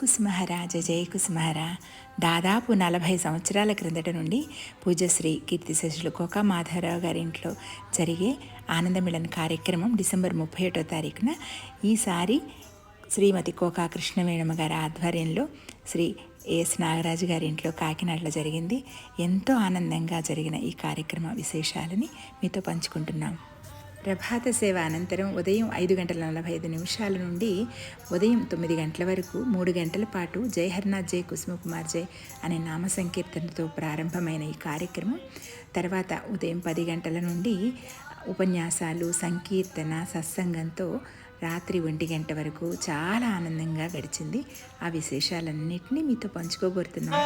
కుసుమహర జయ కుసుమహర. దాదాపు 40 సంవత్సరాల క్రిందట నుండి పూజ్యశ్రీ కీర్తిశేషులు కోకా మాధవరావు గారి ఇంట్లో జరిగే ఆనందమిళన్ కార్యక్రమం డిసెంబర్ 31వ తారీఖున ఈసారి శ్రీమతి కోకా కృష్ణవేణమ్మ గారి ఆధ్వర్యంలో శ్రీ ఎస్ నాగరాజు గారి ఇంట్లో కాకినాడలో జరిగింది. ఎంతో ఆనందంగా జరిగిన ఈ కార్యక్రమ విశేషాలని మీతో పంచుకుంటున్నాం. ప్రభాత సేవ అనంతరం ఉదయం 5:45 నుండి ఉదయం 9 గంటల వరకు 3 గంటల పాటు జై హర్నాథ్ జై కుసుమకుమార్ జై అనే నామ సంకీర్తనతో ప్రారంభమైన ఈ కార్యక్రమం తర్వాత ఉదయం 10 గంటల నుండి ఉపన్యాసాలు, సంకీర్తన, సత్సంగంతో రాత్రి 1 గంట వరకు చాలా ఆనందంగా గడిచింది. ఆ విశేషాలన్నింటినీ మీతో పంచుకోబోతున్నాం.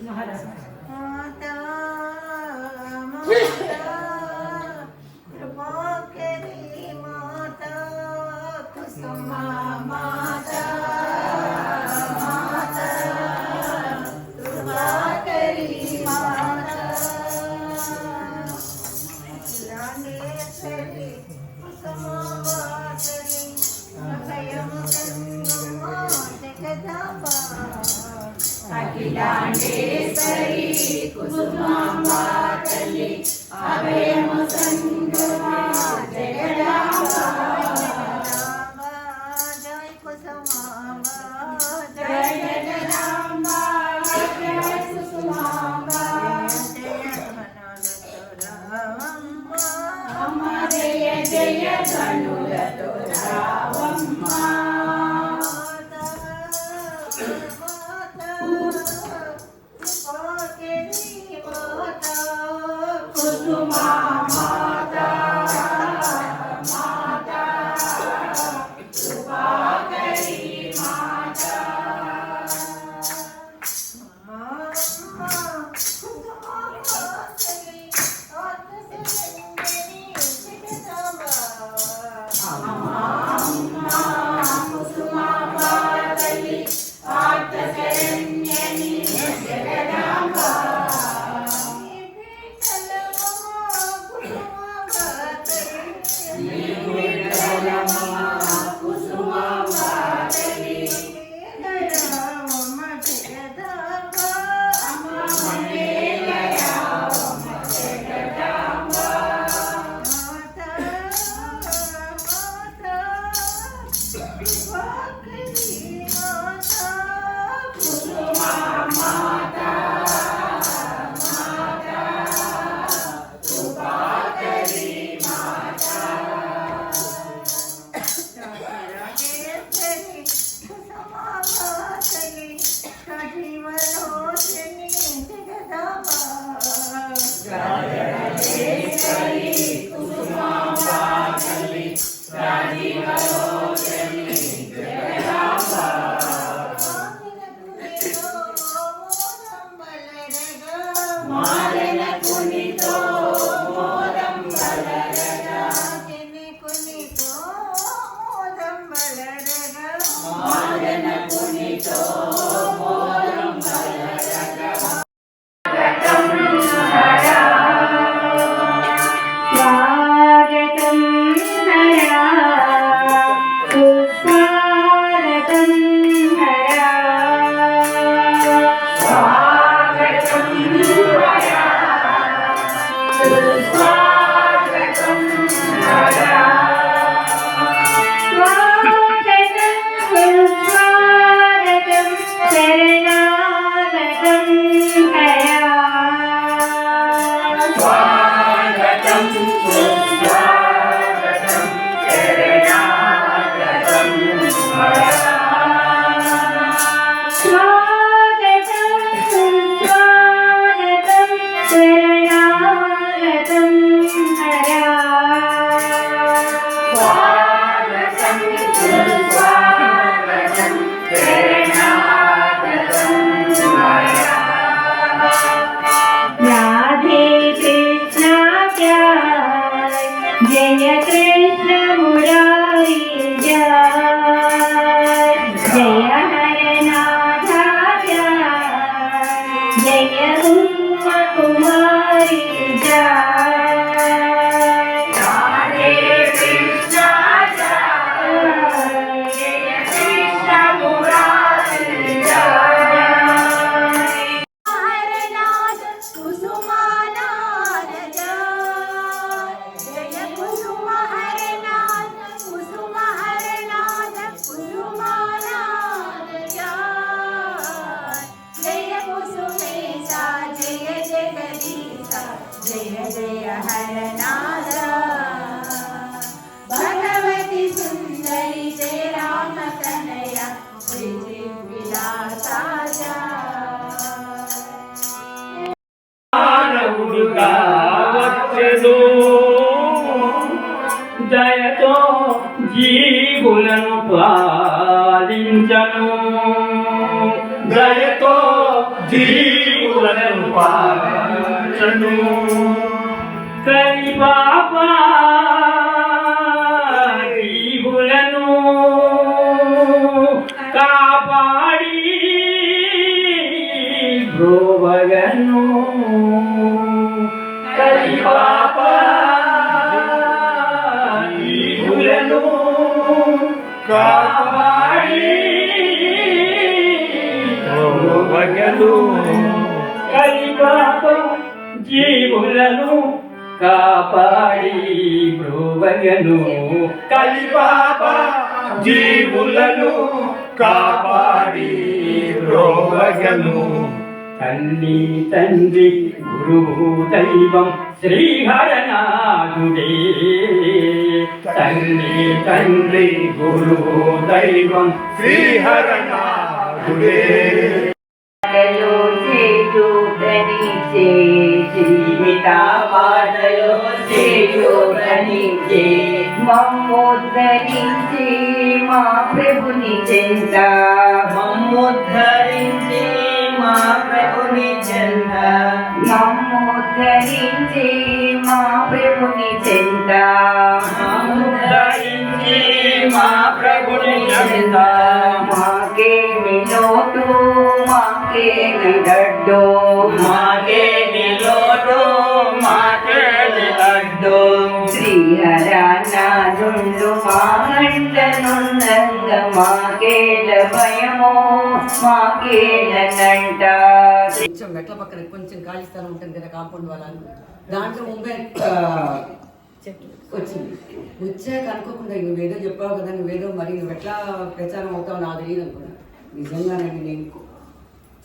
Mata అఖిలాండేశ్వరి కుసుమాంబ తల్లి అభయము సంగుమా జగదాంబ జయ కుసుమాంబ జయ జగదాంబ జయ కుసుమాంబ జయ ధనులతో అమ్మ జయ జయ ధనులతో రావమ్మ కుసుమా మాతా మాతా కృపాకరి మాతా కుసుమాంబ తల్లి ఆర్తశరణ్యని జగదాంబ जय कृष्ण मुरारी जय हर नाथा जय उमा कुमारी राधे कृष्ण जय कृष्ण मुरारी हरनाथ कुसुमानाथ जय कुसुम हरनाथ कुसुम हरनाथ कुसुमानाथ जय कुसुमेशा जय जगदीशा जय जय हरनाथ भगवती सुंदरी जय राम कन्हैया श्री विलासा మానవుడుగా వచ్చెను దయతో జీవులను పాలించను దయతో జీవులను పాలించను కలి పాప జీవులను కాపాడి బ్రోవగను కలి పాప జీవులను కాపాడి బ్రోవగను బ్రోవగను కలిపాప జీవులను కాపాడి బ్రోవగను కలిపాప జీవులను కాపాడి బ్రోవగను తల్లి తండ్రి గురువు దైవం శ్రీహరనాథుడే తల్లి తండ్రి గురువు దైవం శ్రీహరనాథుడే పాటలో చేయూతనిచ్చే జీవిత పాటలో చేయూతనిచ్చే మమ్మోద్ధరించి మా ప్రభుని చెంత మమ్మోద్ధరించి మా ప్రభుని చెంత మమ్మోద్ధరించి మా ప్రభుని చెంత మమ్మోద్ధరించి మా ప్రభుని చెంత మాకేమి లోటు మాకేమి గడ్డు మాకేమి లోటు మాకేమి అడ్డు శ్రీహరానాథుండు మా అంటనుండంగ మాకేల భయమో మాకేలనంట. కొంచెం మెట్ల పక్కన కొంచెం ఖాళీ స్థలం ఉంటుంది కదా కాంపౌండ్ వాళ్ళ దాంట్లో ముంబై వచ్చింది. వచ్చాక అనుకోకుండా నువ్వేదో చెప్పావు కదా, నువ్వేదో మరి నువ్వు ఎట్లా ప్రచారం అవుతావు నాకు తెలియదు అనుకున్నా. నిజంగానండి నేను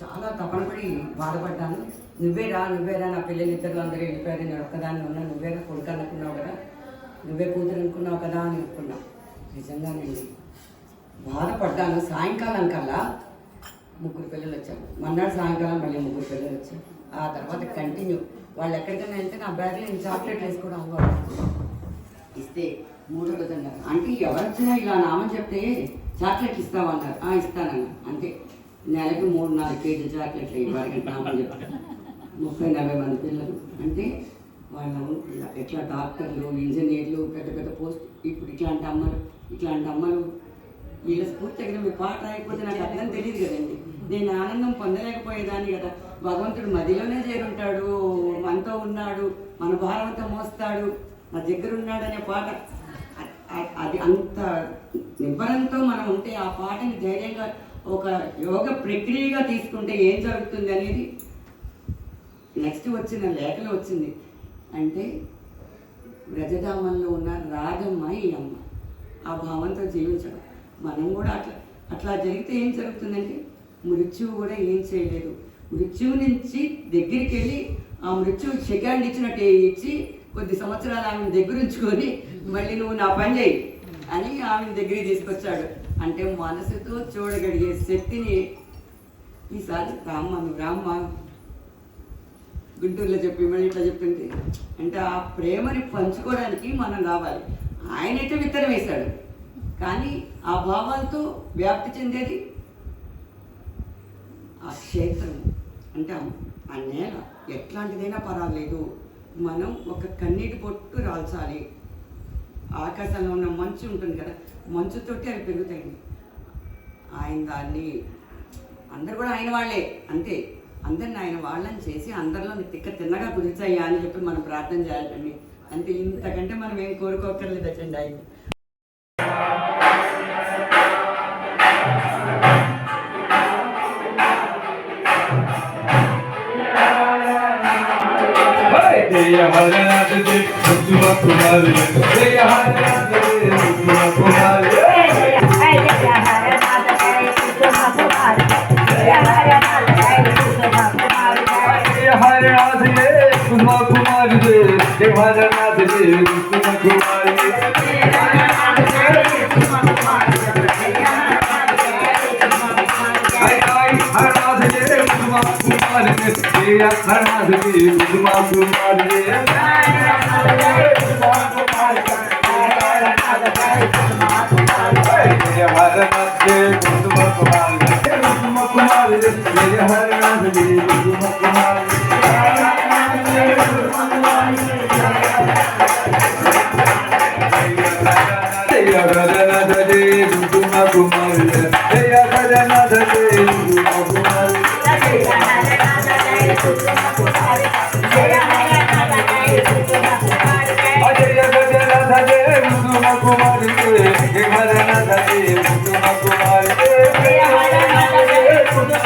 చాలా తపనపడి బాధపడ్డాను. నువ్వేరా నా పిల్లలు ఇద్దరు అందరూ వెళ్ళిపోయారు, నేను ఒక్కదాన్ని ఉన్నా, నువ్వేరా కొడుకు అనుకున్నావు కదా, నువ్వే కూతురు అనుకున్నావు కదా అని అనుకున్నా. నిజంగానండి బాధపడ్డాను. సాయంకాలం కల్లా 3 పిల్లలు వచ్చారు. మన్నాడు సాయంకాలం మళ్ళీ 3 పిల్లలు వచ్చారు. ఆ తర్వాత కంటిన్యూ వాళ్ళు ఎక్కడికైనా వెళ్తే నా బ్యాగ్లో నేను చాక్లెట్ వేసుకోవడం అలవాటు. ఇస్తే 3వ రోజు అన్నారు, అంటే ఎవరొచ్చినా ఇలా నామని చెప్తే చాక్లెట్ ఇస్తామన్నారు. ఇస్తానన్నా. అంతే నెలకి 3-4 కేజీలు చాక్లెట్లు ఇవ్వాలి నామని చెప్తాను. 30-40 మంది పిల్లలు అంటే వాళ్ళు ఎట్లా డాక్టర్లు, ఇంజనీర్లు, పెద్ద పెద్ద పోస్ట్. ఇప్పుడు ఇట్లాంటి అమ్మలు వీళ్ళ స్ఫూర్తి దగ్గర మీ పాట అయిపోతే నాకు అర్థం తెలియదు కదండి. నేను ఆనందం పొందలేకపోయేదాన్ని కదా. భగవంతుడు మదిలోనే చేరుంటాడు, మనతో ఉన్నాడు, మన భారమంతా మోస్తాడు, నా దగ్గర ఉన్నాడనే పాట అది అంత నిబ్బరంతో మనం ఉంటే ఆ పాటని ధైర్యంగా ఒక యోగ ప్రక్రియగా తీసుకుంటే ఏం జరుగుతుంది అనేది నెక్స్ట్ వచ్చిన లేఖలో వచ్చింది. అంటే వ్రజధామంలో ఉన్న రాధమ్మ ఈ అమ్మ ఆ భావంతో జీవించడం. మనం కూడా అట్లా జరిగితే ఏం జరుగుతుందంటే మృత్యువు కూడా ఏం చేయలేదు. మృత్యువు నుంచి దగ్గరికి వెళ్ళి ఆ మృత్యువు సెకండ్ ఇచ్చినట్టు ఇచ్చి కొద్ది సంవత్సరాలు ఆమెను దగ్గర ఉంచుకొని మళ్ళీ నువ్వు నా పని చేయి అని ఆమెను దగ్గరికి తీసుకొచ్చాడు. అంటే మనసుతో చూడగలిగే శక్తిని ఈసారి రామ్మ గుంటూరులో చెప్పి మళ్ళీ ఇట్లా చెప్తుంది. అంటే ఆ ప్రేమని పంచుకోవడానికి మనం రావాలి. ఆయనైతే విత్తనం వేశాడు, కానీ ఆ భావాలతో వ్యాప్తి చెందేది ఆ క్షేత్రం. అంటే ఆ నేల ఎట్లాంటిదైనా పర్వాలేదు, మనం ఒక కన్నీటి పొట్టు రాల్చాలి. ఆకాశంలో ఉన్న మంచు ఉంటుంది కదా, మంచుతోటి అవి పెరుగుతాయండి. ఆయన దాన్ని అందరు కూడా ఆయన వాళ్ళే, అంతే అందరిని ఆయన వాళ్ళని చేసి అందరిలో తిన్నగా కుదిర్చాయా అని చెప్పి మనం ప్రార్థన చేయాలండి. అంతే, ఇంతకంటే మనం ఏం కోరుకోకర్లేదటండి ఆయన. జయ హరనాథ జయ కుసుమ కుమారి జయ హరనాథ జయ కుసుమ కుమారి జయ హరనాథ జయ కుసుమ కుమారి జయ హరనాథ జయ కుసుమ కుమారి జయ హరనాథ జయ కుసుమ కుమారి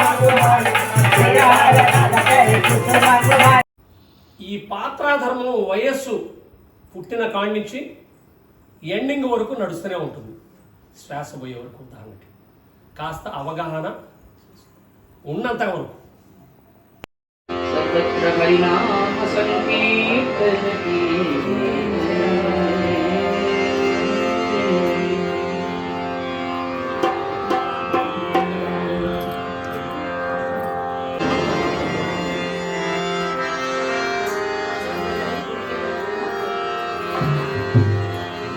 కుమారి పుట్టిన కాడి నుంచి ఎండింగ్ వరకు నడుస్తూనే ఉంటుంది, శ్వాస పోయే వరకు. ఉదాహరణకి కాస్త అవగాహన ఉన్నంత వరకు. सर्वत्र हरिनाम संकीर्तन की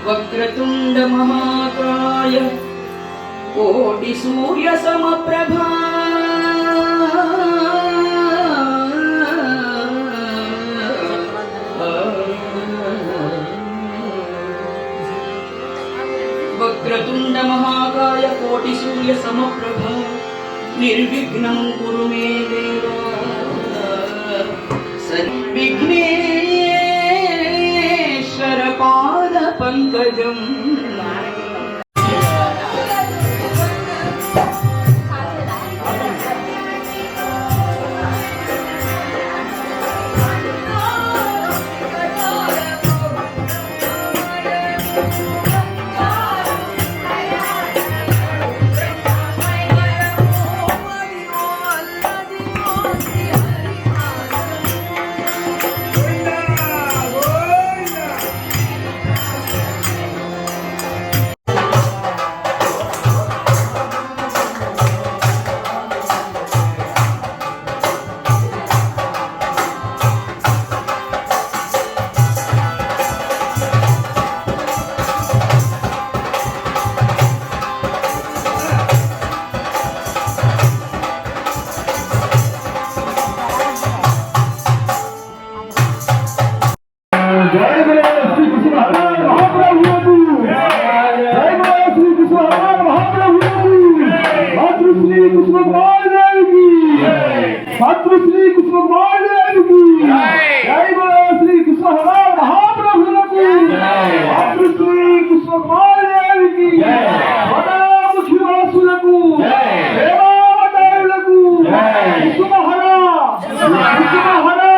वक्रतुंड महाकाय कोटि सूर्य समप्रभा वक्रतुंड महाकाय कोटि सूर्य समप्रभा निर्विघ्नं कुरु मे देवा विघ्नेश्वर पाद पंकजम् जय बोलो श्री कृष्ण भगवान महाप्रभु की जय बोलो श्री कृष्ण भगवान महाप्रभु की मातृ श्री कृष्ण भगवान की मातृ श्री कृष्ण भगवान की जय बोलो श्री कृष्ण भगवान महाप्रभु की मातृ श्री कृष्ण भगवान की बड़ा मुखी वासुలకు దేవావతారులకు కుసుమహరా కుసుమహరా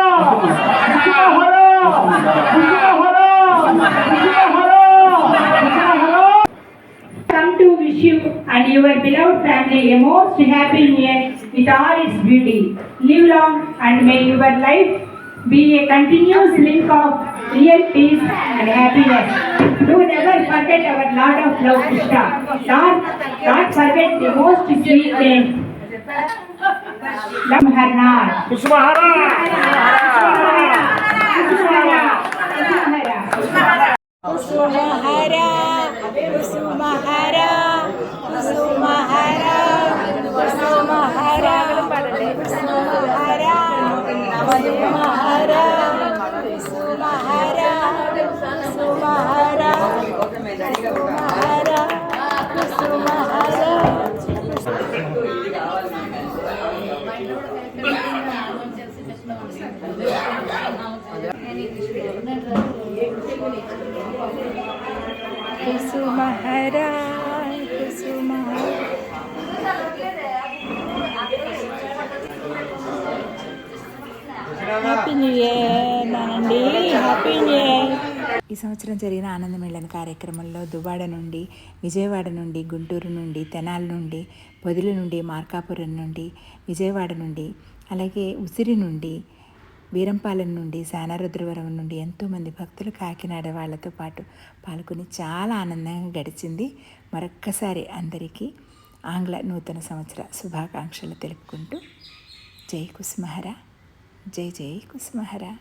Come to wish you and your beloved family a most happy new year with all its beauty. Live long and may your life be a continuous link of real peace and happiness. Do never forget our Lord of Love, Krishna. Not forget the most sweet name. Lamharnath. Kusumahara Kusumaharana. Kusumahara Kusumahara Kusumahara Kusumahara Kusumahara Kusumahara Kusumahara Kusumahara Kusumahara Kusumahara Kusumahara. Happy new year నానండి, happy new year. ఈ సంవత్సరం జరిగిన ఆనందమేళన కార్యక్రమంలో దువ్వాడ నుండి, విజయవాడ నుండి, గుంటూరు నుండి, తెనాలి నుండి, పొదిలి నుండి, మార్కాపురం నుండి, విజయవాడ నుండి, అలాగే ఉసిరి నుండి, వీరంపాలెం నుండి, శానారుద్రవరం నుండి ఎంతోమంది భక్తులు కాకినాడ వాళ్ళతో పాటు పాల్గొని చాలా ఆనందంగా గడిచింది. మరొక్కసారి అందరికీ ఆంగ్ల నూతన సంవత్సర శుభాకాంక్షలు తెలుపుకుంటూ జై కుసుమహరా, జై జై కుసుమహరా.